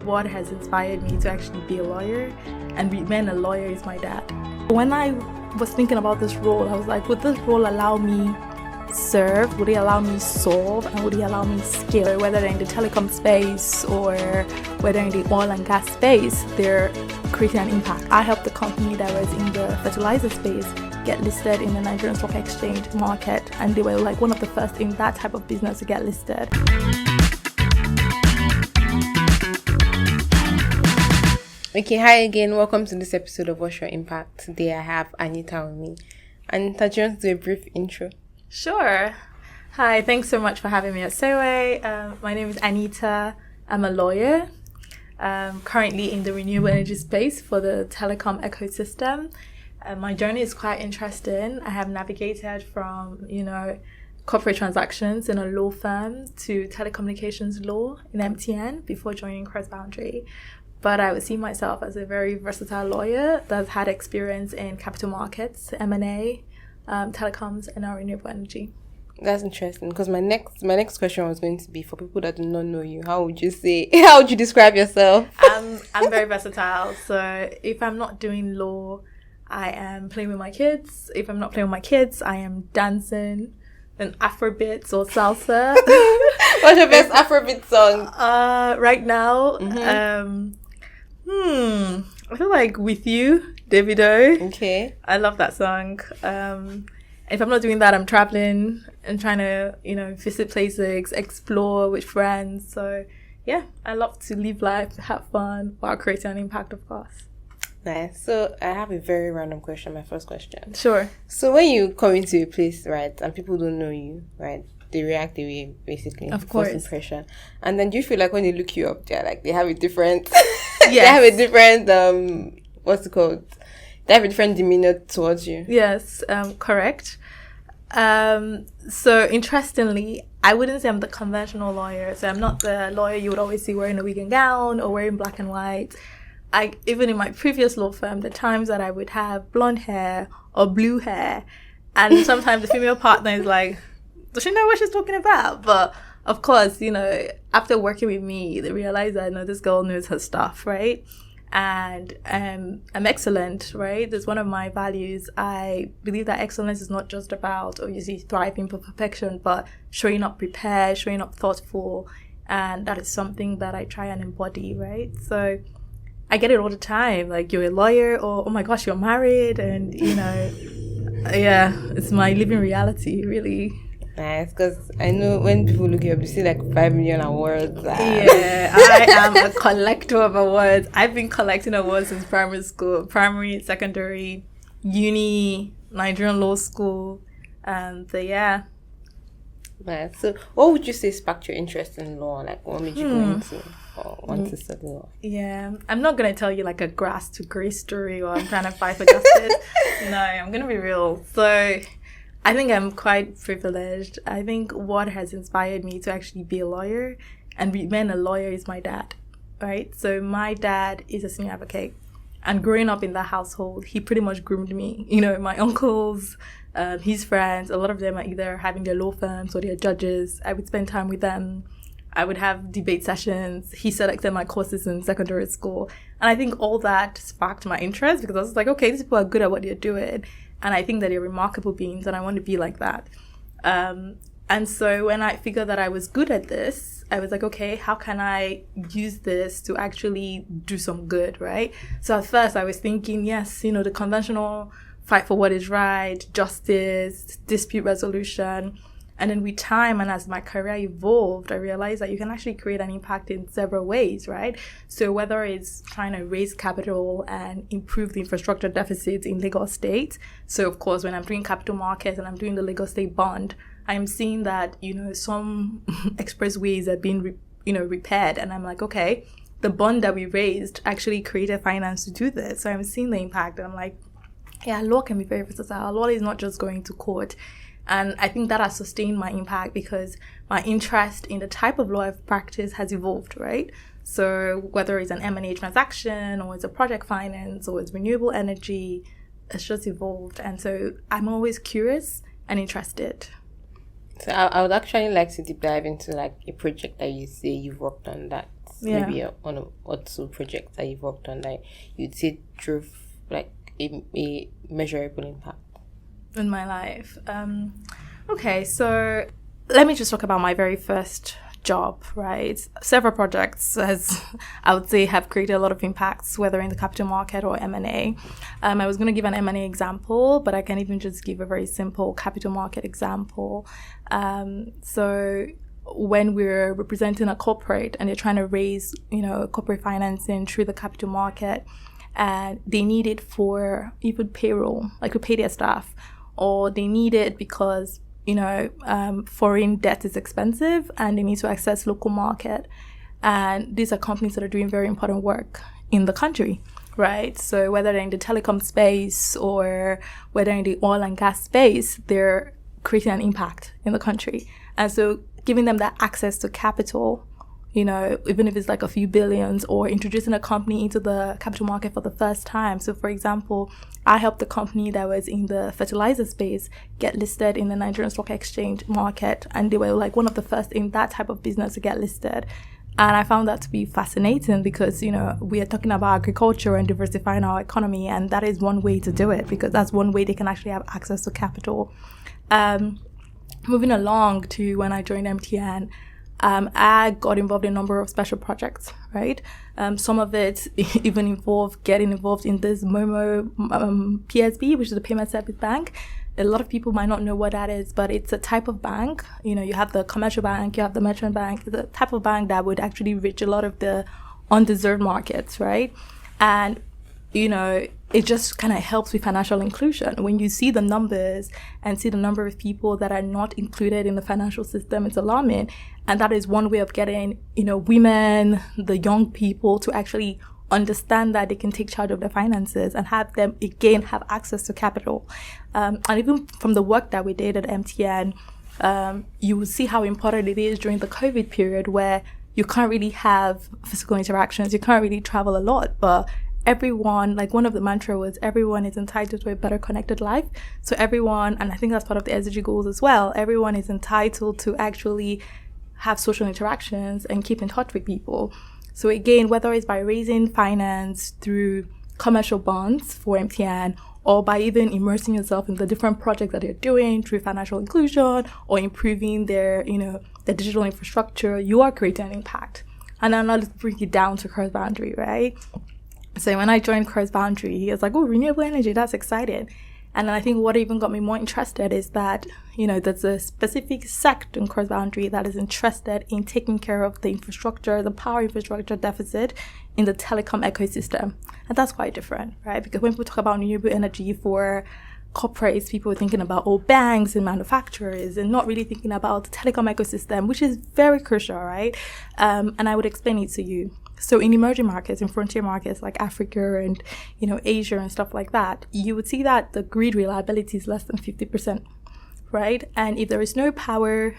what has inspired me to actually be a lawyer and remain a lawyer is my dad. When I was thinking about this role, I was like, would this role allow me serve? Would it allow me solve? And would it allow me scale? Whether they're in the telecom space or whether in the oil and gas space, they're creating an impact. I helped the company that was in the fertilizer space get listed in the Nigerian Stock Exchange market, and they were like one of the first in that type of business to get listed. Okay, hi again. Welcome to this episode of What's Your Impact? Today I have Anita with me. Anita, do you want to do a brief intro? Sure. Hi, thanks so much for having me at Seway. My name is Anita. I'm a lawyer, currently in the renewable energy space for the telecom ecosystem. My journey is quite interesting. I have navigated from, corporate transactions in a law firm to telecommunications law in MTN before joining Cross Boundary. But I would see myself as a very versatile lawyer that's had experience in capital markets, M&A, telecoms, and now renewable energy. That's interesting, because my next question was going to be, for people that do not know you, how would you describe yourself? I'm very versatile. So if I'm not doing law, I am playing with my kids. If I'm not playing with my kids, I am dancing in Afrobeats or salsa. What's your best Afrobeat song? Right now, I feel like With You, Davido. Okay. I love that song. If I'm not doing that, I'm traveling and trying to, visit places, explore with friends. So, yeah, I love to live life, have fun, while creating an impact, of course. Nice. So, I have a very random question, my first question. Sure. So, when you come into a place, right, and people don't know you, right, they react away, basically. Of course. First impression. And then do you feel like when they look you up, they have a different... Yes. They have a different, what's it called? They have a different demeanor towards you. Yes, correct. So interestingly, I wouldn't say I'm the conventional lawyer. So I'm not the lawyer you would always see wearing a wig and gown or wearing black and white. Even in my previous law firm, the times that I would have blonde hair or blue hair, and sometimes the female partner is like, does she know what she's talking about? But of course, after working with me, they realize that, this girl knows her stuff, right? And I'm excellent, right? That's one of my values. I believe that excellence is not just about obviously thriving for perfection, but showing up prepared, showing up thoughtful. And that is something that I try and embody, right? So I get it all the time. Like, you're a lawyer, or, oh my gosh, you're married. And, yeah, it's my living reality, really. Nice, because I know when people look you up, you see like 5 million awards. Yeah, I am a collector of awards. I've been collecting awards since primary school, primary, secondary, uni, Nigerian law school, and yeah. Nice. So, what would you say sparked your interest in law? Like, what made you go into or want to study law? Yeah, I'm not gonna tell you like a grass to grace story, or I'm trying to fight for justice. No, I'm gonna be real. So, I think I'm quite privileged. I think what has inspired me to actually be a lawyer and remain a lawyer is my dad, right? So my dad is a senior advocate, and growing up in that household, he pretty much groomed me. My uncles, his friends, a lot of them are either having their law firms or they're judges. I would spend time with them. I would have debate sessions. He selected my courses in secondary school. And I think all that sparked my interest, because I was like, okay, these people are good at what they're doing. And I think that they're remarkable beings, and I want to be like that. And so when I figured that I was good at this, I was like, okay, how can I use this to actually do some good, right? So at first I was thinking, yes, the conventional fight for what is right, justice, dispute resolution. And then with time and as my career evolved, I realized that you can actually create an impact in several ways, right? So whether it's trying to raise capital and improve the infrastructure deficits in Lagos State. So of course, when I'm doing capital markets and I'm doing the Lagos State bond, I'm seeing that, some expressways are being, repaired. And I'm like, okay, the bond that we raised actually created finance to do this. So I'm seeing the impact. And I'm like, yeah, law can be very versatile. Law is not just going to court. And I think that has sustained my impact because my interest in the type of law I've practiced has evolved, right? So whether it's an M&A transaction or it's a project finance or it's renewable energy, it's just evolved. And so I'm always curious and interested. So I would actually like to deep dive into like a project that you say you've worked on that maybe one or two projects that you've worked on that you'd say drove like a measurable impact in my life? Okay, so let me just talk about my very first job, right? Several projects, as I would say, have created a lot of impacts, whether in the capital market or M&A. I was going to give an M&A example, but I can even just give a very simple capital market example. So when we're representing a corporate and they're trying to raise, corporate financing through the capital market, and they need it for even payroll, like to pay their staff, or they need it because foreign debt is expensive and they need to access local market. And these are companies that are doing very important work in the country, right? So whether they're in the telecom space or whether in the oil and gas space, they're creating an impact in the country. And so giving them that access to capital, even if it's like a few billions, or introducing a company into the capital market for the first time. So for example, I helped a company that was in the fertilizer space get listed in the Nigerian Stock Exchange market. And they were like one of the first in that type of business to get listed. And I found that to be fascinating because, we are talking about agriculture and diversifying our economy. And that is one way to do it, because that's one way they can actually have access to capital. Moving along to when I joined MTN, I got involved in a number of special projects, right? Some of it even involved getting involved in this Momo PSB, which is the payment service bank. A lot of people might not know what that is, but it's a type of bank. You have the commercial bank, you have the merchant bank. It's a type of bank that would actually reach a lot of the undeserved markets, right? And it just kind of helps with financial inclusion. When you see the numbers and see the number of people that are not included in the financial system, it's alarming. And that is one way of getting, women, the young people to actually understand that they can take charge of their finances and have them, again, have access to capital. And even from the work that we did at MTN, you will see how important it is during the COVID period where you can't really have physical interactions, you can't really travel a lot, but everyone, like one of the mantra was everyone is entitled to a better connected life. So everyone, and I think that's part of the SDG goals as well, everyone is entitled to actually have social interactions and keep in touch with people. So again, whether it's by raising finance through commercial bonds for MTN, or by even immersing yourself in the different projects that they're doing through financial inclusion or improving their, their digital infrastructure, you are creating an impact. And then let's bring it down to cross boundary, right? So when I joined Cross Boundary, I was like, oh, renewable energy, that's exciting. And then I think what even got me more interested is that, there's a specific sect in Cross Boundary that is interested in taking care of the infrastructure, the power infrastructure deficit in the telecom ecosystem. And that's quite different, right? Because when people talk about renewable energy for corporates, people are thinking about banks and manufacturers and not really thinking about the telecom ecosystem, which is very crucial, right? And I would explain it to you. So in emerging markets, in frontier markets like Africa and, Asia and stuff like that, you would see that the grid reliability is less than 50%, right? And if there is no power,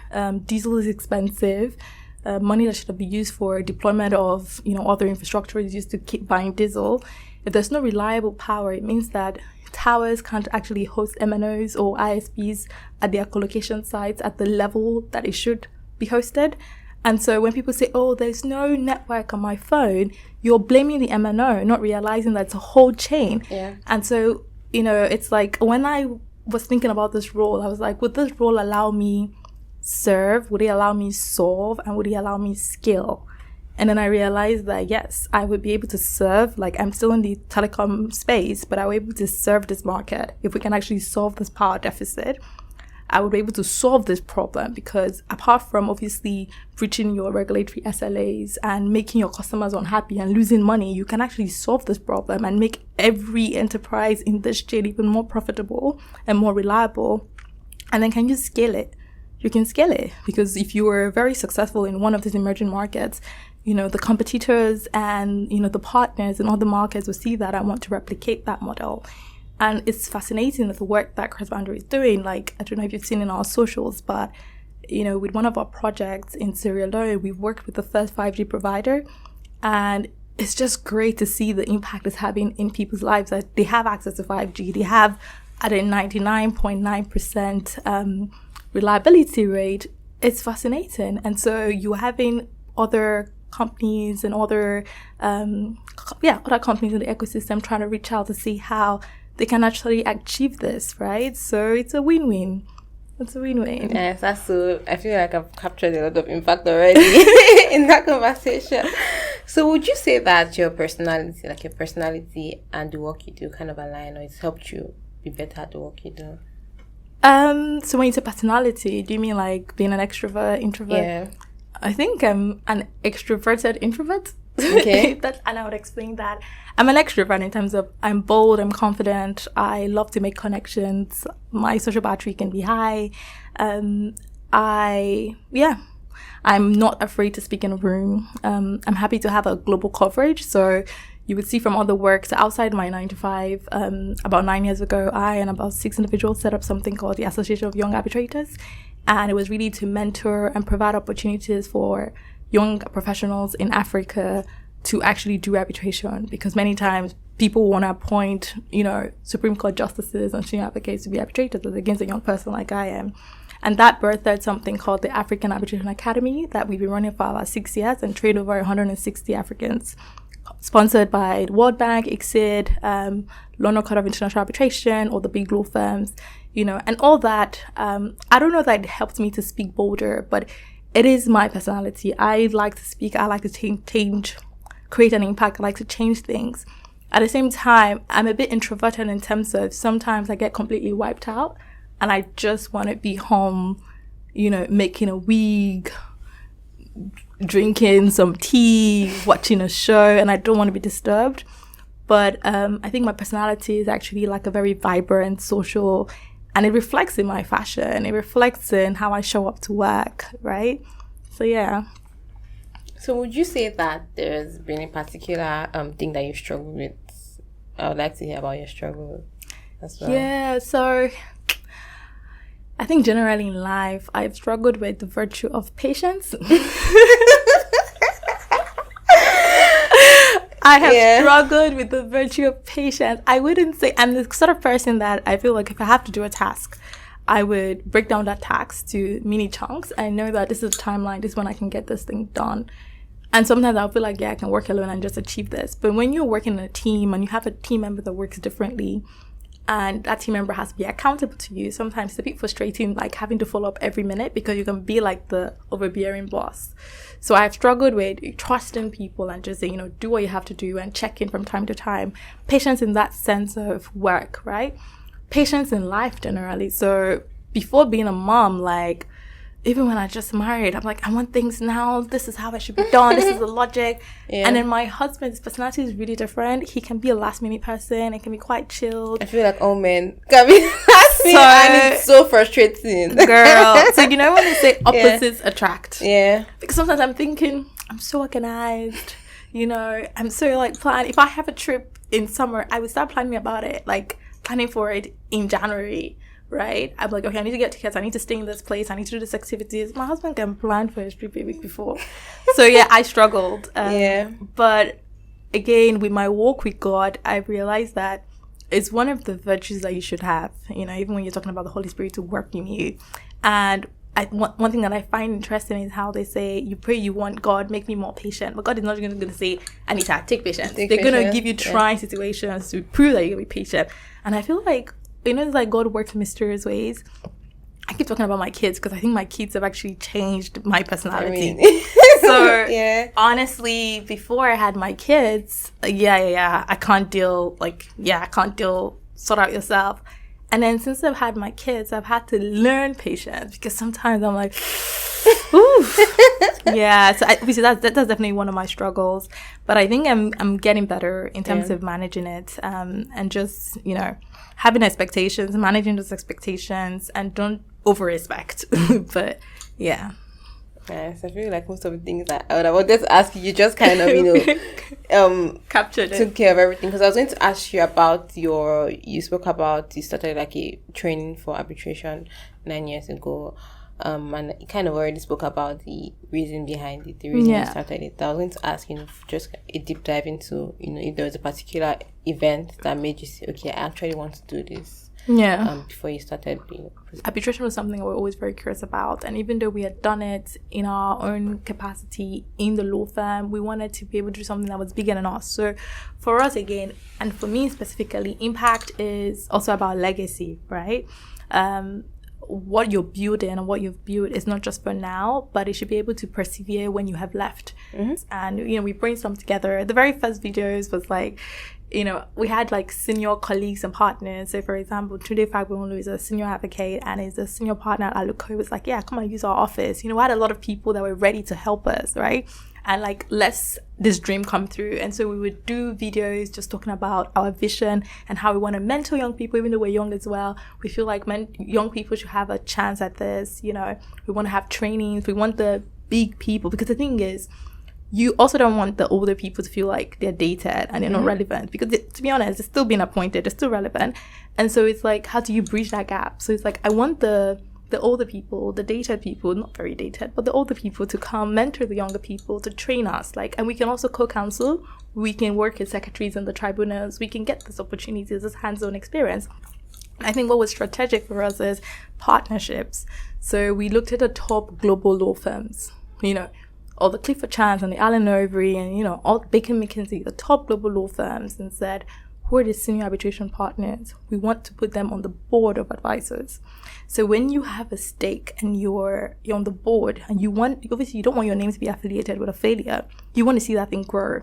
diesel is expensive, money that should be used for deployment of, other infrastructure is used to keep buying diesel. If there's no reliable power, it means that towers can't actually host MNOs or ISPs at their colocation sites at the level that it should be hosted. And so when people say, oh, there's no network on my phone, you're blaming the MNO, not realizing that it's a whole chain. Yeah. And so, it's like when I was thinking about this role, I was like, would this role allow me serve? Would it allow me solve? And would it allow me skill? And then I realized that, yes, I would be able to serve. Like, I'm still in the telecom space, but I was able to serve this market. If we can actually solve this power deficit, I would be able to solve this problem, because apart from obviously breaching your regulatory SLAs and making your customers unhappy and losing money, you can actually solve this problem and make every enterprise in this chain even more profitable and more reliable. And then can you scale it? You can scale it, because if you were very successful in one of these emerging markets, the competitors and, the partners in other markets will see that and want to replicate that model. And it's fascinating that the work that Cross Boundary is doing. Like, I don't know if you've seen in our socials, but, with one of our projects in Sierra Leone, we've worked with the first 5G provider. And it's just great to see the impact it's having in people's lives, that they have access to 5G. They have at a 99.9% reliability rate. It's fascinating. And so you're having other companies and other companies in the ecosystem trying to reach out to see how they can actually achieve this, right? So it's a win-win. It's a win-win. Yes, that's so. I feel like I've captured a lot of impact already in that conversation. So would you say that your personality and the work you do kind of align, or it's helped you be better at the work you do? So when you say personality, do you mean like being an extrovert, introvert? Yeah. I think I'm an extroverted introvert. Okay. And I would explain that. I'm an extrovert in terms of I'm bold, I'm confident, I love to make connections, my social battery can be high. I'm not afraid to speak in a room. I'm happy to have a global coverage. So you would see from other work, so outside my 9 to 5, about 9 years ago, I and about 6 individuals set up something called the Association of Young Arbitrators. And it was really to mentor and provide opportunities for young professionals in Africa to actually do arbitration, because many times people want to appoint, Supreme Court justices and senior advocates to be arbitrators against a young person like I am. And that birthed something called the African Arbitration Academy that we've been running for about 6 years and trained over 160 Africans, sponsored by the World Bank, ICSID, London Court of International Arbitration, or the big law firms, and all that. I don't know that it helped me to speak bolder, but it is my personality. I like to speak. I like to create an impact. I like to change things. At the same time, I'm a bit introverted in terms of sometimes I get completely wiped out and I just want to be home, making a wig, drinking some tea, watching a show, and I don't want to be disturbed. But I think my personality is actually like a very vibrant, social, and it reflects in my fashion. It reflects in how I show up to work, right? So, yeah. So would you say that there's been a particular thing that you struggle with? I would like to hear about your struggle as well. Yeah, so I think generally in life, I've struggled with the virtue of patience. I have struggled with the virtue of patience. I wouldn't say I'm the sort of person that I feel like if I have to do a task, I would break down that task to mini chunks. I know that this is a timeline, this is when I can get this thing done. And sometimes I'll feel like, I can work alone and just achieve this. But when you're working in a team and you have a team member that works differently, and that team member has to be accountable to you, sometimes it's a bit frustrating, like having to follow up every minute because you can be like the overbearing boss. So I've struggled with trusting people and just saying, do what you have to do and check in from time to time. Patience in that sense of work, right? Patience in life generally. So before being a mom, like, even when I just married, I'm like, I want things now. This is how it should be done. This is the logic. Yeah. And then my husband's personality is really different. He can be a last minute person. It can be quite chilled. I feel like all men can be last minute, and it's so frustrating. Girl. So when they say opposites attract. Yeah. Because sometimes I'm thinking, I'm so organized. I'm so planned. If I have a trip in summer, I would start planning about it, planning for it in January. Right? I'm like, okay, I need to get tickets. I need to stay in this place. I need to do this activities. My husband can plan for his trip a week before. So, I struggled. But again, with my walk with God, I realized that it's one of the virtues that you should have, even when you're talking about the Holy Spirit to work in you. And one thing that I find interesting is how they say, you pray you want God, make me more patient. But God is not going to say, Anita, take patience. They're going to give you trying situations to prove that you're going to be patient. And I feel like, it's like God works in mysterious ways. I keep talking about my kids because I think my kids have actually changed my personality. So honestly, before I had my kids, I can't deal, sort out yourself. And then since I've had my kids, I've had to learn patience because sometimes I'm like, ooh. So obviously that's definitely one of my struggles. But I think I'm getting better in terms of managing it, and just, having expectations, managing those expectations, and don't over-respect. But, yeah. Yes, I feel like most of the things that I would have wanted to ask you just kind of, captured it. Took care of everything. Because I was going to ask you about you spoke about, you started like a training for arbitration 9 years ago. And you kind of already spoke about the reason behind it, the reason you started it. I was going to ask, just a deep dive into, if there was a particular event that made you say, okay, I actually want to do this. Before you started being arbitration was something we're always very curious about, and even though we had done it in our own capacity in the law firm, we wanted to be able to do something that was bigger than us. So for us, again, and for me specifically, impact is also about legacy, right? What you're building and what you've built is not just for now, but it should be able to persevere when you have left. And we brainstormed together. The very first videos was like, we had like senior colleagues and partners. So for example, Tunde Fagbonlu is a senior advocate and is a senior partner at Aluko. It was like, yeah, come and use our office. We had a lot of people that were ready to help us, right? And like, let's this dream come through. And so we would do videos just talking about our vision and how we want to mentor young people, even though we're young as well. We feel like young people should have a chance at this. We want to have trainings. We want the big people, because the thing is, you also don't want the older people to feel like they're dated and they're not relevant, because to be honest, they're still being appointed, they're still relevant. And so it's like, how do you bridge that gap? So it's like, I want the older people, the dated people, not very dated, but the older people to come mentor the younger people, to train us. And we can also co-counsel, we can work as secretaries in the tribunals, we can get this opportunity, this hands-on experience. I think what was strategic for us is partnerships. So we looked at the top global law firms, all the Clifford Chance and the Allen Overy and, all Baker McKinsey, the top global law firms, and said, who are the senior arbitration partners? We want to put them on the board of advisors. So when you have a stake and you're on the board and obviously you don't want your name to be affiliated with a failure, you want to see that thing grow.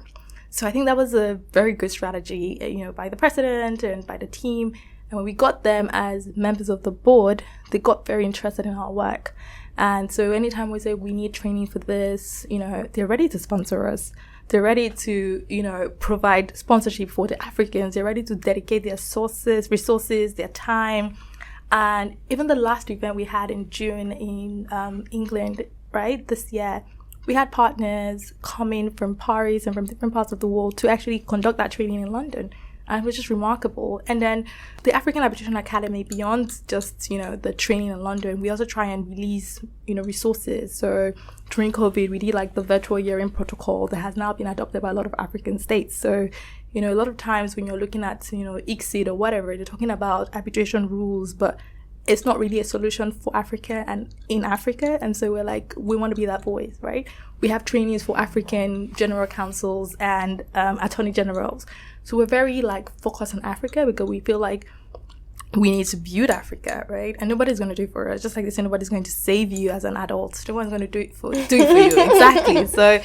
So I think that was a very good strategy, by the president and by the team. And when we got them as members of the board, they got very interested in our work. And so anytime we say we need training for this, they're ready to sponsor us. They're ready to, provide sponsorship for the Africans. They're ready to dedicate their resources, their time. And even the last event we had in June in England, right, this year, we had partners coming from Paris and from different parts of the world to actually conduct that training in London. And it was just remarkable. And then the African Arbitration Academy, beyond just, the training in London, we also try and release, resources. So during COVID, we did like the virtual year-end protocol that has now been adopted by a lot of African states. So, a lot of times when you're looking at, ICSID or whatever, they're talking about arbitration rules, but it's not really a solution for Africa and in Africa. And so we're like, we want to be that voice, right? We have trainings for African general counsels and attorney generals. So we're very focused on Africa, because we feel like we need to build Africa, right? And nobody's going to do it for us. Just like they say, nobody's going to save you as an adult. No one's going to do it for you. Exactly. So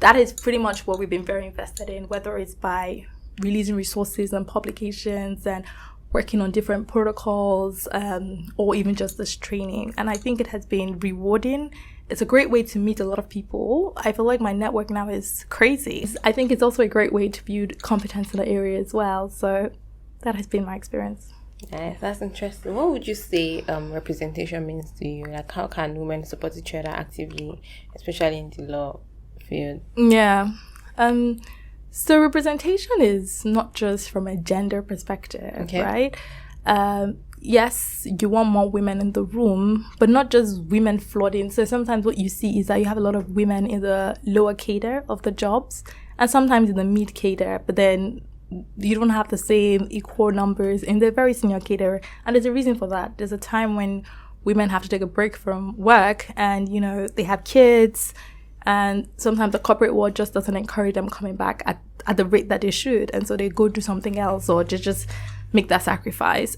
that is pretty much what we've been very invested in, whether it's by releasing resources and publications and working on different protocols, or even just this training. And I think it has been rewarding. It's a great way to meet a lot of people. I feel like my network now is crazy. I think it's also a great way to build competence in the area as well. So that has been my experience. Yes, that's interesting. What would you say representation means to you? How can women support each other actively, especially in the law field? Yeah. So representation is not just from a gender perspective, right? Yes, you want more women in the room, but not just women flooding. So sometimes what you see is that you have a lot of women in the lower cadre of the jobs, and sometimes in the mid cadre, but then you don't have the same equal numbers in the very senior cadre. And there's a reason for that. There's a time when women have to take a break from work and, they have kids, and sometimes the corporate world just doesn't encourage them coming back at the rate that they should. And so they go do something else or just make that sacrifice.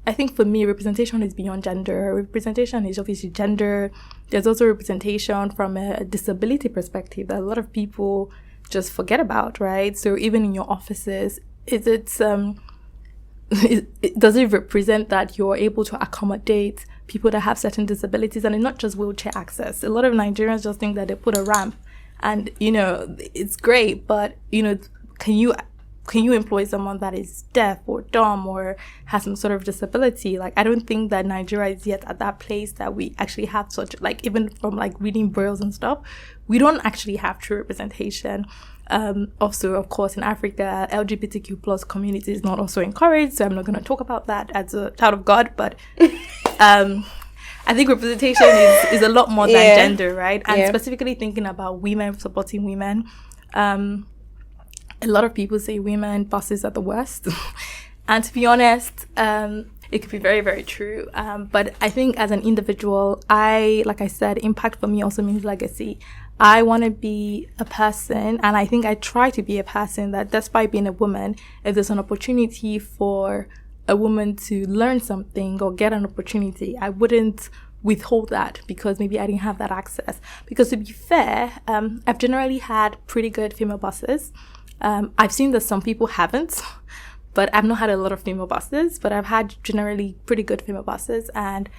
I think for me, representation is beyond gender. Representation is obviously gender. There's also representation from a disability perspective that a lot of people just forget about, right? So even in your offices, does it represent that you're able to accommodate people that have certain disabilities? And it's not just wheelchair access. A lot of Nigerians just think that they put a ramp and, it's great, but, can you employ someone that is deaf or dumb or has some sort of disability? I don't think that Nigeria is yet at that place that we actually have such, even from reading brailles and stuff, we don't actually have true representation. Also, of course, in Africa, LGBTQ plus community is not also encouraged, so I'm not going to talk about that as a child of God, but I think representation is a lot more than gender, right? And Yeah. specifically thinking about women, supporting women. A lot of people say women bosses are the worst. And to be honest, it could be very, very true. But I think as an individual, like I said, impact for me also means legacy. I want to be a person, and I think I try to be a person that despite being a woman, if there's an opportunity for a woman to learn something or get an opportunity, I wouldn't withhold that because maybe I didn't have that access. Because to be fair, I've generally had pretty good female bosses. I've seen that some people haven't, but I've not had a lot of female bosses, but I've had generally pretty good female bosses. And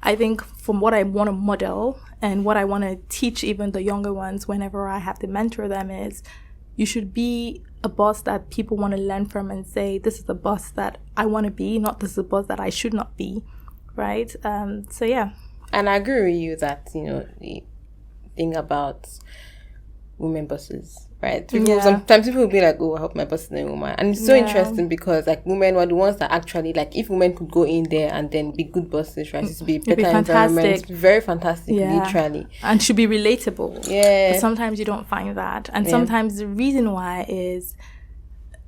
I think from what I want to model and what I want to teach even the younger ones whenever I have to mentor them is you should be a boss that people want to learn from and say, this is the boss that I want to be, not this is the boss that I should not be, right? So yeah. And I agree with you that, the thing about women bosses, right? Sometimes people will be like, oh, I hope my boss is a woman. And it's so interesting because like women were the ones that actually, like, if women could go in there and then be good bosses, right? It's be better environment. Very fantastic, literally. And should be relatable. Yeah. But sometimes you don't find that. And sometimes the reason why is,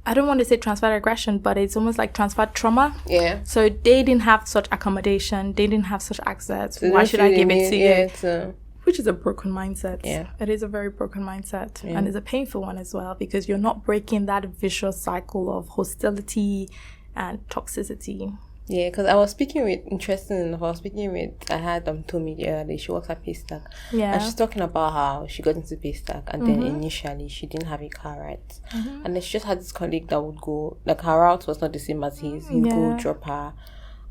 I don't want to say transferred aggression, but it's almost like transferred trauma. Yeah. So they didn't have such accommodation. They didn't have such access. So why should I give it to you? Which is a broken mindset. Yeah. It is a very broken mindset. Yeah. And it's a painful one as well because you're not breaking that vicious cycle of hostility and toxicity. Yeah, because I was speaking with, I had Tommy the other day. She works at Paystack. Yeah. And she's talking about how she got into Paystack and then initially she didn't have a car, right? And then she just had this colleague that would go, like her route was not the same as his. He'd go drop her.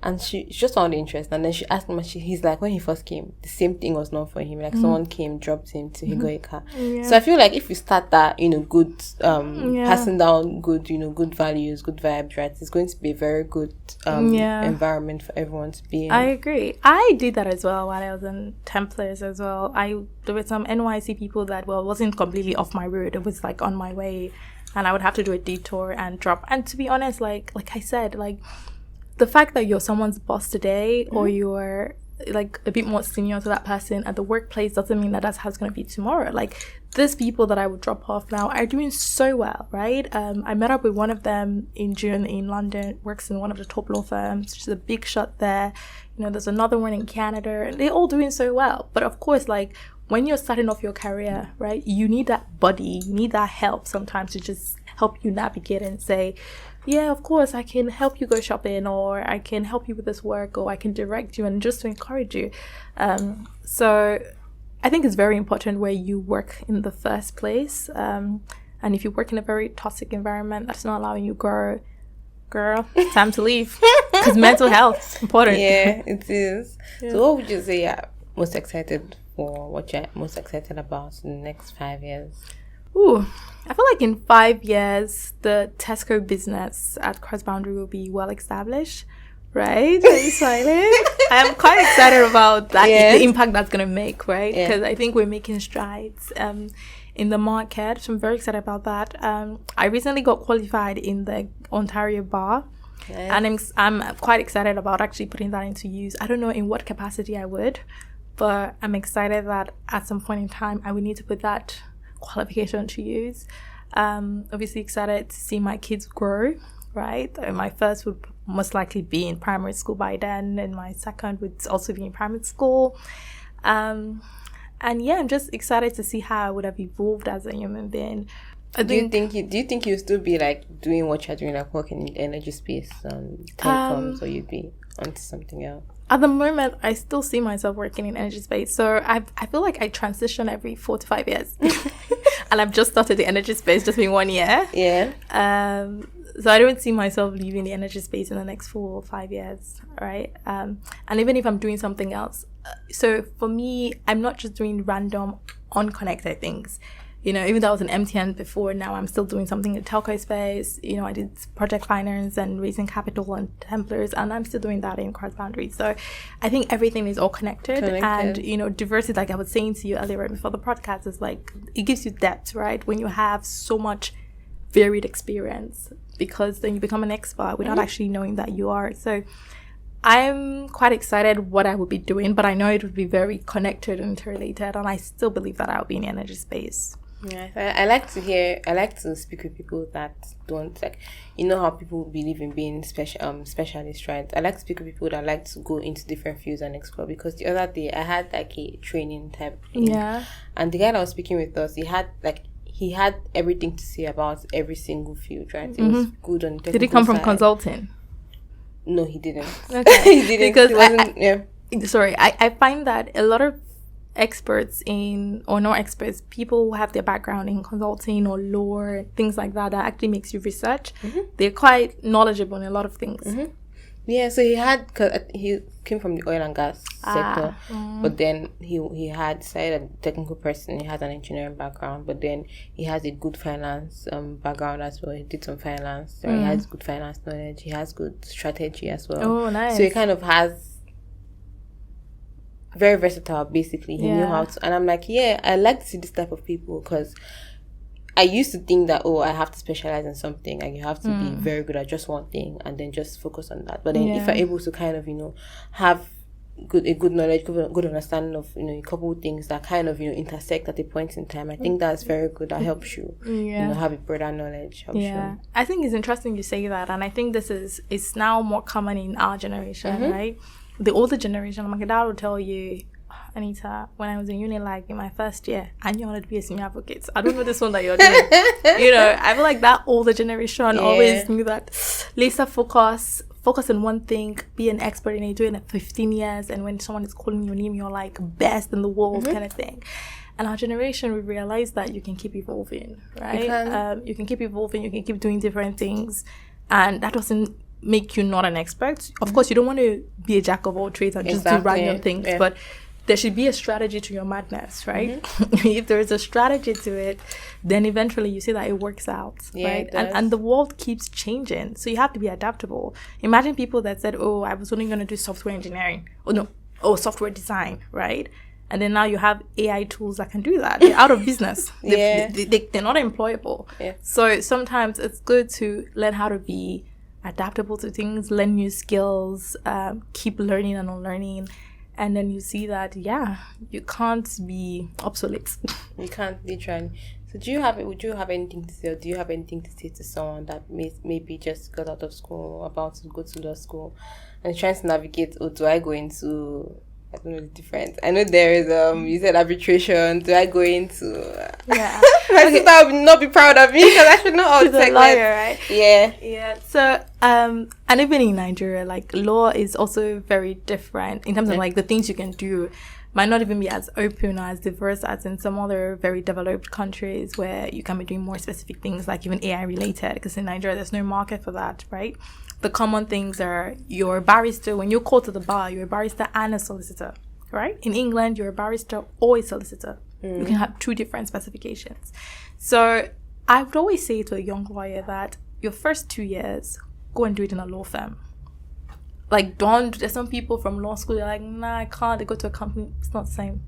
And she just found it interesting. And then she asked him, he's like, when he first came, the same thing was not for him. Like someone came, dropped him till he got a car. Yeah. So I feel like if you start that, good, passing down good, good values, good vibes, right? It's going to be a very good environment for everyone to be in. I agree. I did that as well while I was in Templars as well. There were some NYC people that, wasn't completely off my route. It was like on my way and I would have to do a detour and drop. And to be honest, like I said, like, the fact that you're someone's boss today or you're like a bit more senior to that person at the workplace doesn't mean that that's how it's going to be tomorrow. Like these people that I would drop off now are doing so well, right? I met up with one of them in June in London, works in one of the top law firms. She's a big shot there. There's another one in Canada and they're all doing so well. But of course, like when you're starting off your career, right, you need that buddy, you need that help sometimes to just help you navigate and say, yeah, of course, I can help you go shopping or I can help you with this work or I can direct you and just to encourage you. So I think it's very important where you work in the first place. And if you work in a very toxic environment that's not allowing you grow, girl, time to leave. Because mental health is important. Yeah, it is. Yeah. So what would you say you're most excited for? What you're most excited about in the next 5 years? I feel like in 5 years, the Tesco business at Cross Boundary will be well established, right? I'm excited. I'm quite excited about that, the impact that's going to make, right? Because I think we're making strides in the market. So I'm very excited about that. I recently got qualified in the Ontario Bar. And I'm quite excited about actually putting that into use. I don't know in what capacity I would, but I'm excited that at some point in time, I would need to put that qualification to use. Obviously excited to see my kids grow, right? My first would most likely be in primary school by then, and my second would also be in primary school. And I'm just excited to see how I would have evolved as a human being. Do you think you'll still be like doing what you're doing, like working in the energy space, telecoms, or you'd be onto something else? At the moment, I still see myself working in energy space. So I feel like I transition every 4 to 5 years. And I've just started the energy space just in 1 year. Yeah. So I don't see myself leaving the energy space in the next 4 or 5 years, right? And even if I'm doing something else. So for me, I'm not just doing random, unconnected things. Even though I was an MTN before, now I'm still doing something in the telco space. I did project finance and raising capital and Templars, and I'm still doing that in Cross Boundary. So I think everything is all connected. And, diversity, like I was saying to you earlier before the podcast, is like, it gives you depth, right? When you have so much varied experience, because then you become an expert without actually knowing that you are. So I'm quite excited what I would be doing, but I know it would be very connected and interrelated, and I still believe that I'll be in the energy space. Yeah, I like to speak with people that don't, like, you know how people believe in being specialists, right? I like to speak with people that like to go into different fields and explore, because the other day I had like a training type thing. Yeah. And the guy that was speaking with us, he had everything to say about every single field, right? It was good on the technical Did he come from side. consulting? No, he didn't. Okay. He didn't. Because He wasn't, yeah. Sorry, I find that a lot of experts or not experts, people who have their background in consulting or law, things like that actually makes you research. They're quite knowledgeable in a lot of things. Yeah, so he came from the oil and gas sector, but then he had started a technical person. He has an engineering background, but then he has a good finance background as well. He did some finance, so he has good finance knowledge. He has good strategy as well. Oh, nice. So he kind of has very versatile, basically. He knew how to, and I'm like, yeah, I like to see this type of people, because I used to think that, I have to specialize in something, and you have to be very good at just one thing and then just focus on that. But then if you're able to kind of, have a good knowledge, good understanding of, a couple of things that kind of, intersect at a point in time, I think that's very good. That helps you, have a broader knowledge. You. I think it's interesting you say that, and I think it's now more common in our generation, right? The older generation, my dad will tell you, Anita, when I was in uni, like in my first year, I knew I wanted to be a senior advocate. I don't know this one that you're doing. I feel like that older generation always knew that laser focus on one thing, be an expert in it, doing it 15 years, and when someone is calling your name, you're like best in the world kind of thing. And our generation, we realize that you can keep evolving, right? You can keep evolving, you can keep doing different things, and that doesn't make you not an expert. Of course, you don't want to be a jack of all trades and just do random things, but there should be a strategy to your madness, right? If there is a strategy to it, then eventually you see that it works out, right? And the world keeps changing, so you have to be adaptable. Imagine people that said, I was only going to do software engineering, software design, right? And then now you have AI tools that can do that. They're out of business. They're not employable. So sometimes it's good to learn how to be adaptable to things, learn new skills, keep learning and unlearning, and then you see that you can't be obsolete. You can't, literally. So would you have anything to say, or do you have anything to say to someone that maybe just got out of school, about to go to law school, and trying to navigate, do I go into, I don't know the difference. I know there is you said arbitration. Do I go into my sister would not be proud of me, because I should know all the segments. Lawyer, right? Yeah. So and even in Nigeria, like, law is also very different in terms of like the things you can do might not even be as open or as diverse as in some other very developed countries, where you can be doing more specific things, like even AI related, because in Nigeria there's no market for that, right? The common things are, you're a barrister. When you're called to the bar, you're a barrister and a solicitor, right? In England, you're a barrister or a solicitor. You can have two different specifications. So I would always say to a young lawyer that your first 2 years, go and do it in a law firm. Like, there's some people from law school, they're like, nah, I can't. They go to a company. It's not the same.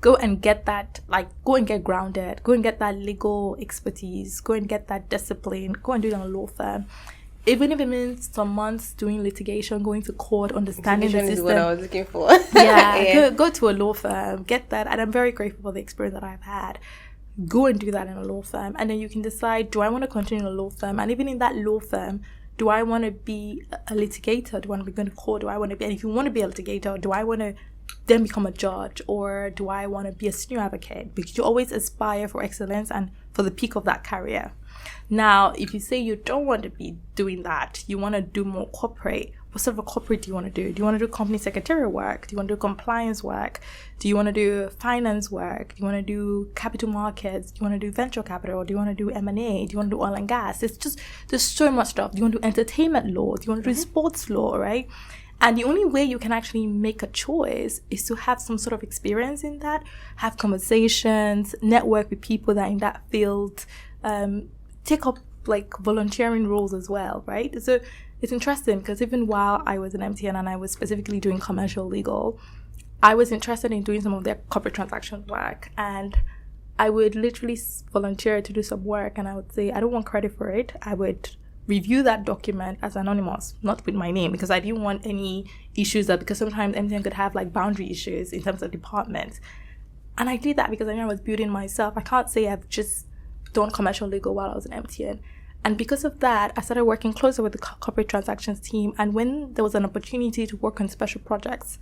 Go and get that, go and get grounded. Go and get that legal expertise. Go and get that discipline. Go and do it in a law firm. Even if it means some months doing litigation, going to court, understanding the system. Is what I was looking for. Go to a law firm, get that. And I'm very grateful for the experience that I've had. Go and do that in a law firm. And then you can decide, do I want to continue in a law firm? And even in that law firm, do I want to be a litigator? Do I want to be going to court? And if you want to be a litigator, do I want to then become a judge? Or do I want to be a senior advocate? Because you always aspire for excellence and for the peak of that career. Now, if you say you don't want to be doing that, you want to do more corporate, what sort of a corporate do you want to do? Do you want to do company secretarial work? Do you want to do compliance work? Do you want to do finance work? Do you want to do capital markets? Do you want to do venture capital? Do you want to do M&A? Do you want to do oil and gas? There's so much stuff. Do you want to do entertainment law? Do you want to do sports law, right? And the only way you can actually make a choice is to have some sort of experience in that, have conversations, network with people that are in that field, take up like volunteering roles as well, right? So it's interesting because even while I was in MTN and I was specifically doing commercial legal, I was interested in doing some of their corporate transaction work, and I would literally volunteer to do some work, and I would say, I don't want credit for it. I would review that document as anonymous, not with my name, because I didn't want any issues because sometimes MTN could have like boundary issues in terms of departments. And I did that because I knew I was building myself. I can't say I've just done commercial legal while I was in MTN. And because of that, I started working closer with the corporate transactions team. And when there was an opportunity to work on special projects,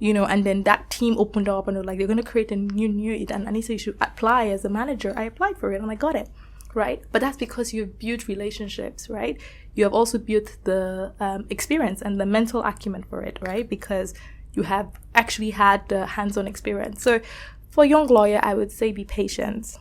and then that team opened up and they're going to create a new need, and Anita, you should apply as a manager. I applied for it and I got it, right? But that's because you've built relationships, right? You have also built the experience and the mental acumen for it, right? Because you have actually had the hands-on experience. So for a young lawyer, I would say be patient.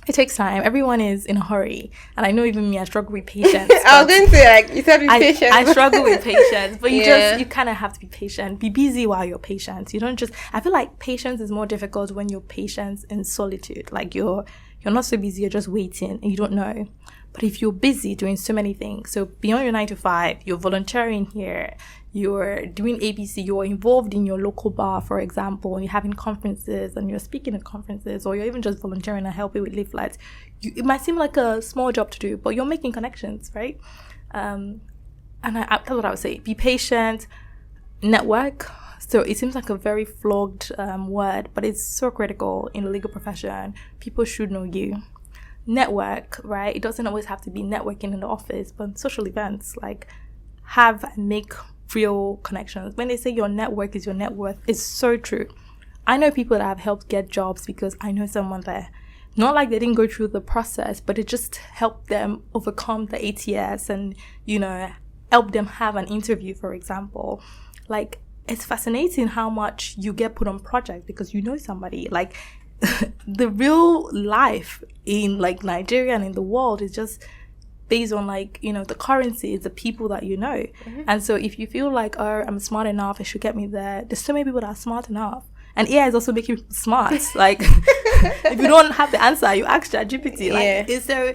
It takes time. Everyone is in a hurry. And I know even me, I struggle with patience. I was going to say, you said be patient. I struggle with patience. But you kind of have to be patient. Be busy while you're patient. You don't just... I feel like patience is more difficult when you're patient in solitude. Like you're not so busy, you're just waiting and you don't know. But if you're busy doing so many things, so beyond your 9 to 5, you're volunteering here, you're doing ABC, you're involved in your local bar, for example, and you're having conferences and you're speaking at conferences, or you're even just volunteering and helping with leaflets. It might seem like a small job to do, but you're making connections, right? And that's what I would say. Be patient, network. So it seems like a very flogged word, but it's so critical in the legal profession. People should know you. Network, right? It doesn't always have to be networking in the office, but social events, like have and make real connections. When they say your network is your net worth, it's so true. I know people that have helped get jobs because I know someone there. Not like they didn't go through the process, but it just helped them overcome the ATS and, help them have an interview, for example. Like, it's fascinating how much you get put on projects because you know somebody. Like, the real life in like Nigeria and in the world is just based on like, the currency is the people that you know. Mm-hmm. And so if you feel like, oh, I'm smart enough, it should get me there. There's so many people that are smart enough. And AI is also making people smart. Like, if you don't have the answer, you ask ChatGPT. Like, it's so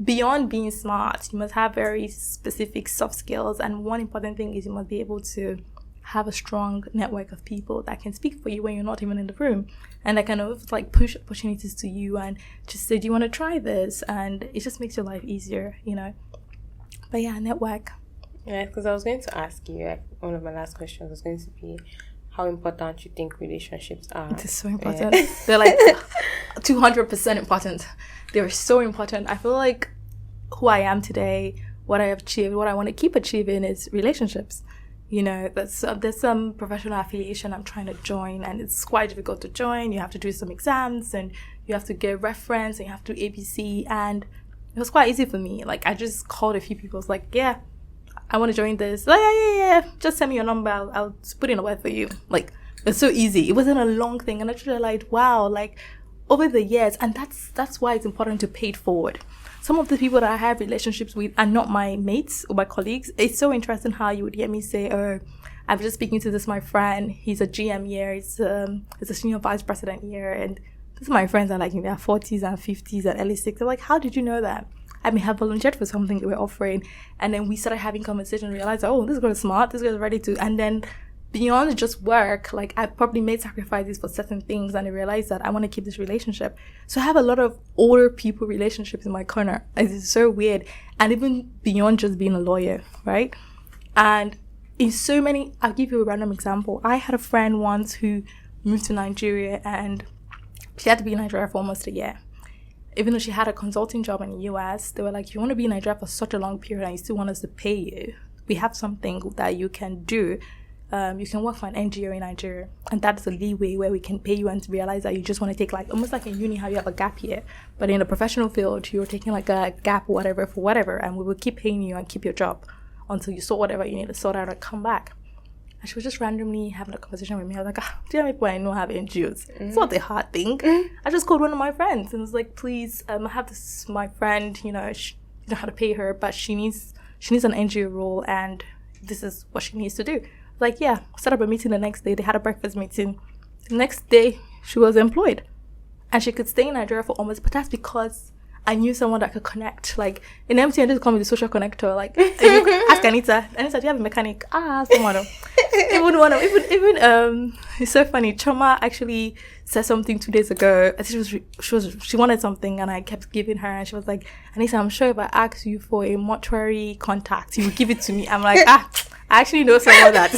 beyond being smart, you must have very specific soft skills. And one important thing is you must be able to have a strong network of people that can speak for you when you're not even in the room, and that kind of like push opportunities to you and just say, do you want to try this? And it just makes your life easier, But yeah, network. Yeah, because I was going to ask you, like, one of my last questions was going to be how important you think relationships are. It's so important. Yeah. They're like 200% important. They're so important. I feel like who I am today, what I have achieved, what I want to keep achieving is relationships. There's some professional affiliation I'm trying to join, and it's quite difficult to join. You have to do some exams, and you have to get reference, and you have to do ABC, and it was quite easy for me. Like, I just called a few people. I was like, yeah, I want to join this. Like, yeah. Just send me your number. I'll put in a word for you. Like, it's so easy. It wasn't a long thing, and I just realized, wow, like, over the years, and that's why it's important to pay it forward. Some of the people that I have relationships with are not my mates or my colleagues. It's so interesting how you would hear me say, oh, I'm just speaking to this, my friend. He's a GM here. He's a senior vice president here. And these are my friends are like in their 40s and 50s and early 60s. I'm like, how did you know that? I may have volunteered for something they were offering. And then we started having conversation and realized, oh, this girl is smart. This girl is ready to. And then beyond just work, like I probably made sacrifices for certain things, and I realized that I want to keep this relationship. So I have a lot of older people relationships in my corner. It's so weird. And even beyond just being a lawyer, right? And in so many, I'll give you a random example. I had a friend once who moved to Nigeria, and she had to be in Nigeria for almost a year. Even though she had a consulting job in the US, they were like, you want to be in Nigeria for such a long period and you still want us to pay you? We have something that you can do. You can work for an NGO in Nigeria, and that's a leeway where we can pay you and realize that you just want to take like almost like in uni how you have a gap year, but in a professional field you're taking like a gap or whatever for whatever, and we will keep paying you and keep your job until you sort whatever you need to sort out and come back. And she was just randomly having a conversation with me. I was like, do you know people I know have NGOs? It's not a hard thing. I just called one of my friends and was like, please, I have this my friend, she know how to pay her, but she needs an NGO role, and this is what she needs to do. Like, yeah, set up a meeting the next day. They had a breakfast meeting. The next day, she was employed. And she could stay in Nigeria for almost, but that's because I knew someone that could connect. Like, in MTN, they call me the social connector. Like, if you ask Anita, do you have a mechanic? Someone. even one of even it's so funny. Choma actually said something 2 days ago. I think she wanted something, and I kept giving her, and she was like, Anita, I'm sure if I ask you for a mortuary contact, you will give it to me. I'm like, I actually know someone that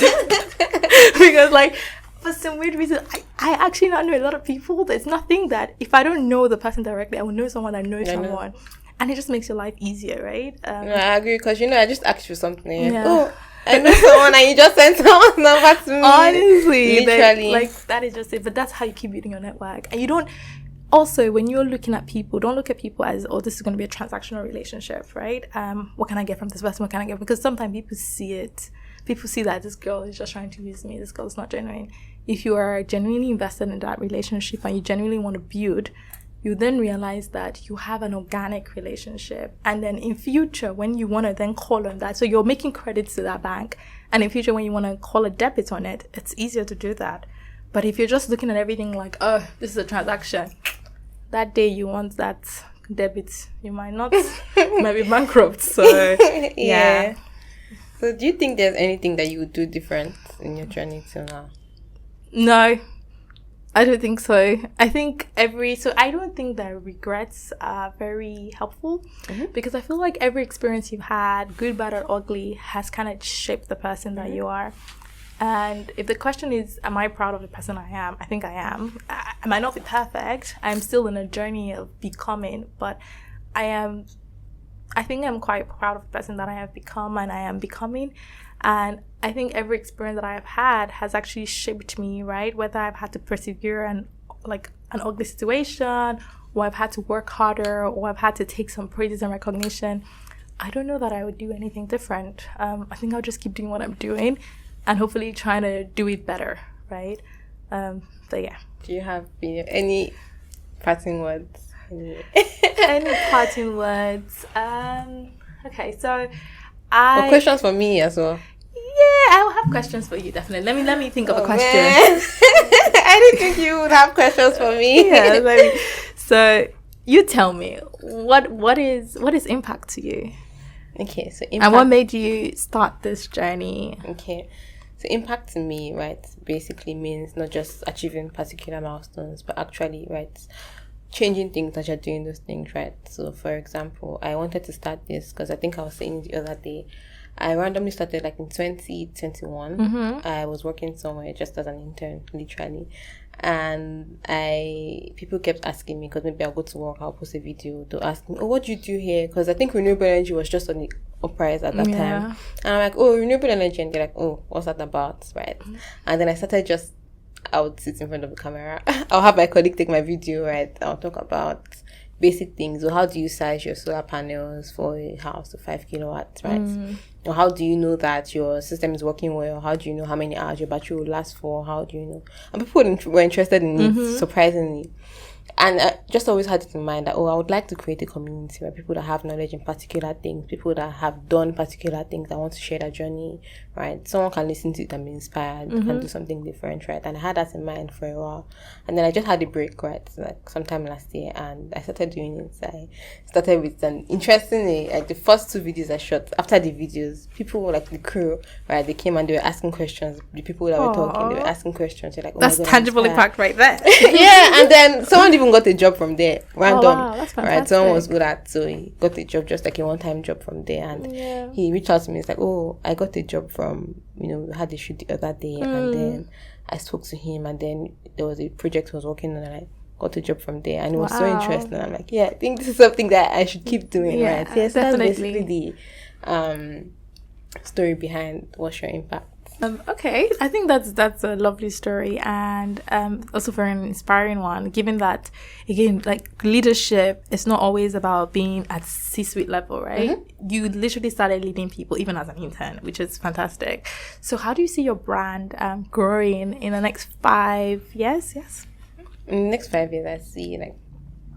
because like for some weird reason I actually not know a lot of people. There's nothing that if I don't know the person directly, I will know someone that knows someone. And it just makes your life easier, right? I agree, because I just asked you something. Yeah. Oh, I know someone, and you just sent someone's number to me. Honestly, literally, like that is just it. But that's how you keep building your network. And you don't. Also, when you're looking at people, don't look at people as, oh, this is going to be a transactional relationship, right? What can I get from this person? What can I get? Because sometimes people see it. People see that this girl is just trying to use me. This girl is not genuine. If you are genuinely invested in that relationship and you genuinely want to build, you then realize that you have an organic relationship. And then in future, when you want to then call on that, so you're making credits to that bank. And in future, when you want to call a debit on it, it's easier to do that. But if you're just looking at everything like, oh, this is a transaction, that day you want that debit, you might not, you might be bankrupt. So, yeah. So do you think there's anything that you would do different in your journey till now? No. I don't think so. I think I don't think that regrets are very helpful because I feel like every experience you've had, good, bad, or ugly, has kind of shaped the person that you are. And if the question is, am I proud of the person I am? I think I am. I might not be perfect. I'm still in a journey of becoming, but I think I'm quite proud of the person that I have become and I am becoming. And I think every experience that I have had has actually shaped me, right? Whether I've had to persevere in like an ugly situation, or I've had to work harder, or I've had to take some praises and recognition, I don't know that I would do anything different. I think I'll just keep doing what I'm doing and hopefully trying to do it better, right? So yeah. Do you have any parting words? Any parting words? Okay, so or questions for me as well. Yeah, I will have questions for you, definitely. Let me think of a question. I didn't think you would have questions for me. Yeah, so you tell me, what is impact to you? Okay, so impact, and what made you start this journey? Okay, so impact to me, right, basically means not just achieving particular milestones, but actually, right, changing things as you're doing those things, right? So, for example, I wanted to start this because I think I was saying the other day, I randomly started like in 2021. I was working somewhere just as an intern, literally. And people kept asking me, because maybe I'll go to work, I'll post a video, to ask me, oh, what do you do here? Because I think renewable energy was just on the uprise at that time. And I'm like, oh, renewable energy. And they're like, oh, what's that about? Right. And then I started just, I would sit in front of the camera. I'll have my colleague take my video, right? I'll talk about basic things. So how do you size your solar panels for a house to 5 kilowatts, right? Or how do you know that your system is working well? How do you know how many hours your battery will last for? How do you know? And people were interested in it, surprisingly. And I just always had it in mind that, I would like to create a community where people that have knowledge in particular things, people that have done particular things, that want to share their journey, right? Someone can listen to it and be inspired, can do something different, right? And I had that in mind for a while. And then I just had a break, right? Like sometime last year, and I started doing it. I started with an interesting, like the first 2 videos I shot, after the videos, people were like the crew, right? They came and they were asking questions. The people that were talking, they were asking questions. They're like, that's my God, tangible impact right there. Yeah, and then someone even got a job from there, random. Oh, wow, that's fantastic. Right? Someone was good at, so he got a job, just like a one-time job from there, and he reached out to me. It's like, oh, I got a job from, we had a shoot the other day, and then I spoke to him, and then there was a project he was working on, and I got a job from there, and it was so interesting. I'm like, yeah, I think this is something that I should keep doing, right? Yes, that's basically the story behind What's Your Impact. Okay, I think that's a lovely story, and also very inspiring one, given that, again, like leadership is not always about being at C-suite level, right? You literally started leading people even as an intern, which is fantastic. So how do you see your brand growing in the next 5 years? Yes, in the next 5 years, I see like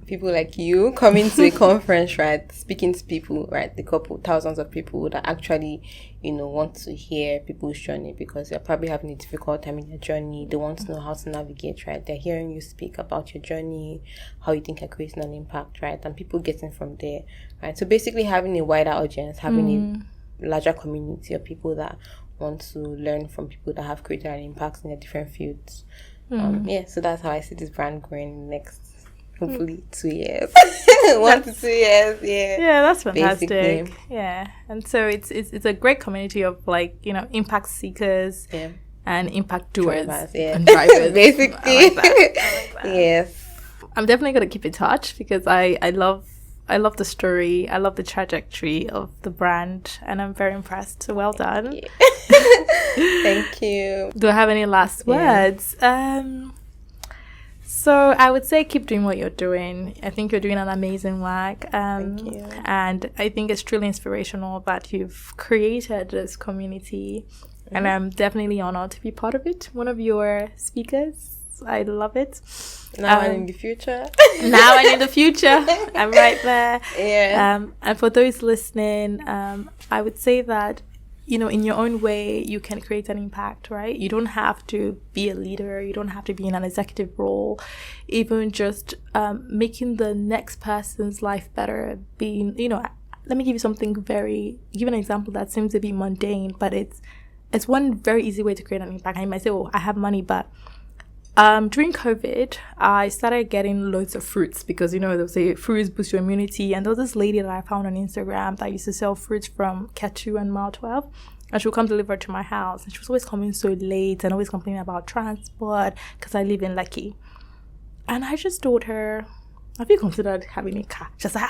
people like you coming to a conference, right? Speaking to people, right? The couple, thousands of people that actually, want to hear people's journey, because they're probably having a difficult time in your journey. They want to know how to navigate, right? They're hearing you speak about your journey, how you think you're creating an impact, right? And people getting from there, right? So basically having a wider audience, having a larger community of people that want to learn from people that have created an impact in their different fields. So that's how I see this brand growing in the next, hopefully, 2 years. 1 to 2 years, Yeah, that's fantastic. Basically. Yeah. And so it's a great community of like, impact seekers and impact doers and drivers. Basically. I like that. Yes. I'm definitely going to keep in touch because I love the story. I love the trajectory of the brand, and I'm very impressed. So well done. Thank you. Do I have any last words? So I would say keep doing what you're doing. I think you're doing an amazing work. Thank you. And I think it's truly inspirational that you've created this community. And I'm definitely honored to be part of it. One of your speakers. I love it. Now and in the future. Now and in the future. I'm right there. Yeah. And for those listening, I would say that, in your own way, you can create an impact, right? You don't have to be a leader. You don't have to be in an executive role. Even just making the next person's life better. Being, let me give you give an example that seems to be mundane, but it's one very easy way to create an impact. And you might say, I have money, but during COVID, I started getting loads of fruits because, they'll say fruits boost your immunity. And there was this lady that I found on Instagram that used to sell fruits from Ketu and Mile 12. And she would come deliver to my house. And she was always coming so late and always complaining about transport because I live in Lekki. And I just told her, have you considered having a car? She's like,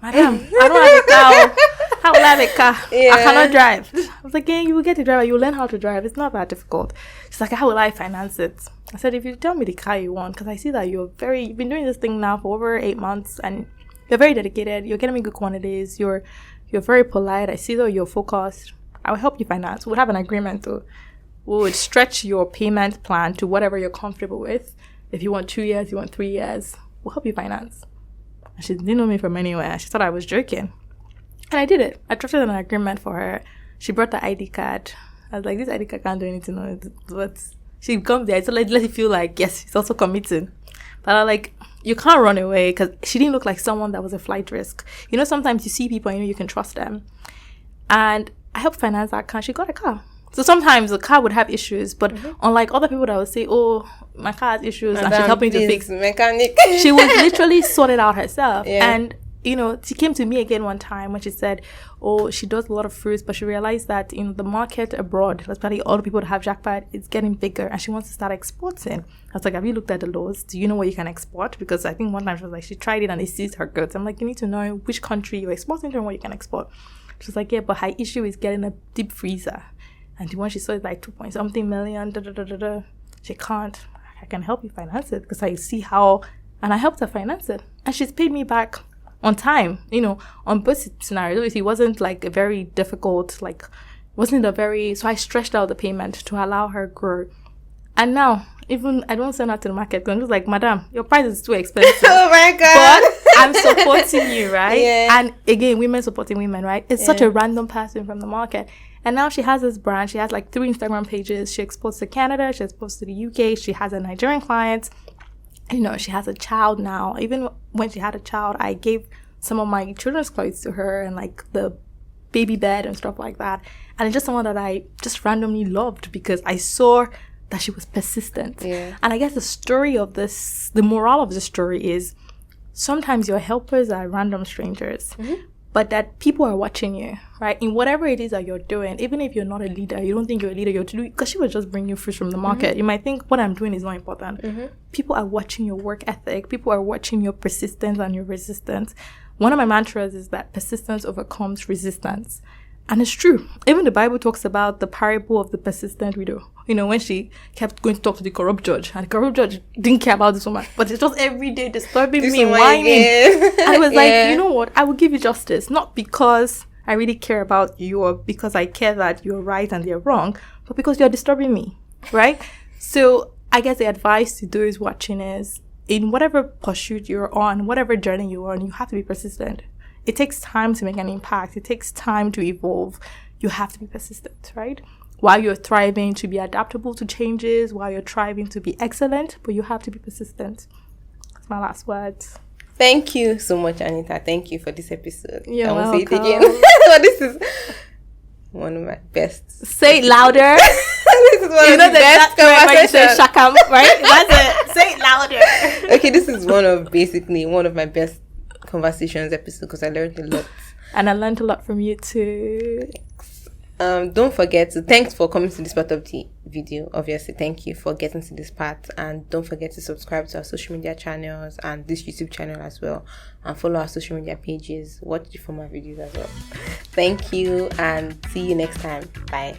madam, I don't have a car. How will I have a car? Yeah. I cannot drive. I was like, you will get a driver. You'll learn how to drive. It's not that difficult. She's like, how will I finance it? I said, if you tell me the car you want, because I see that you've been doing this thing now for over 8 months and you're very dedicated. You're getting me good quantities. You're very polite. I see that you're focused. I will help you finance. We'll have an agreement to, we would stretch your payment plan to whatever you're comfortable with. If you want 2 years, you want 3 years, we'll help you finance. And she didn't know me from anywhere. She thought I was joking. And I did it. I drafted an agreement for her. She brought the ID card. I was like, this ID card can't do anything on it. But she comes there. So let you feel like, yes, she's also committing. But I'm like, you can't run away because she didn't look like someone that was a flight risk. Sometimes you see people and you can trust them. And I helped finance that car. She got a car. So sometimes the car would have issues, but unlike other people that would say, my car has issues and she's helping to fix mechanic. She would literally sort it out herself. Yeah. And she came to me again one time when she said, she does a lot of fruits, but she realized that in the market abroad, especially all the people that have jackpot, it's getting bigger and she wants to start exporting. I was like, have you looked at the laws? Do you know what you can export? Because I think one time she was like, she tried it and it seized her goods. I'm like, you need to know which country you're exporting to and what you can export. She was like, yeah, but her issue is getting a deep freezer. And the one she saw is like 2.something million. She can't. I can help you finance it because I see how, and I helped her finance it. And she's paid me back on time, on both scenarios. It wasn't like a very difficult, so I stretched out the payment to allow her grow. And now, even I don't send her to the market because I'm just like, madam, your price is too expensive. Oh my God. But I'm supporting you, right? Yeah. And again, women supporting women, right? It's such a random person from the market. And now she has this brand. She has like 3 Instagram pages. She exports to Canada. She exports to the UK. She has a Nigerian client. She has a child now. Even when she had a child, I gave some of my children's clothes to her and like the baby bed and stuff like that. And it's just someone that I just randomly loved because I saw that she was persistent. Yeah. And I guess the moral of the story is sometimes your helpers are random strangers. But that people are watching you, right? In whatever it is that you're doing, even if you're not a leader, you don't think you're a leader, you're to do because she was just bringing you fruits from the market. You might think what I'm doing is not important. People are watching your work ethic. People are watching your persistence and your resistance. One of my mantras is that persistence overcomes resistance. And it's true. Even the Bible talks about the parable of the persistent widow. When she kept going to talk to the corrupt judge. And the corrupt judge didn't care about this woman. But it's just every day disturbing me, whining. I was like, you know what? I will give you justice. Not because I really care about you or because I care that you're right and they're wrong. But because you're disturbing me. Right? So I guess the advice to those watching is, in whatever pursuit you're on, whatever journey you're on, you have to be persistent. It takes time to make an impact. It takes time to evolve. You have to be persistent, right? While you're thriving to be adaptable to changes, while you're thriving to be excellent, but you have to be persistent. That's my last words. Thank you so much, Anita. Thank you for this episode. You're I will welcome. say it again. one of my best. Say it louder. This is one of the best conversations. Shakam, right? That's it. Say it louder. Okay, this is one of my best conversations episodes because I learned a lot. And I learned a lot from you too. Don't forget to thanks for coming to this part of the video. Obviously, thank you for getting to this part, and don't forget to subscribe to our social media channels and this YouTube channel as well, and follow our social media pages. Watch the former videos as well. Thank you, and see you next time. Bye.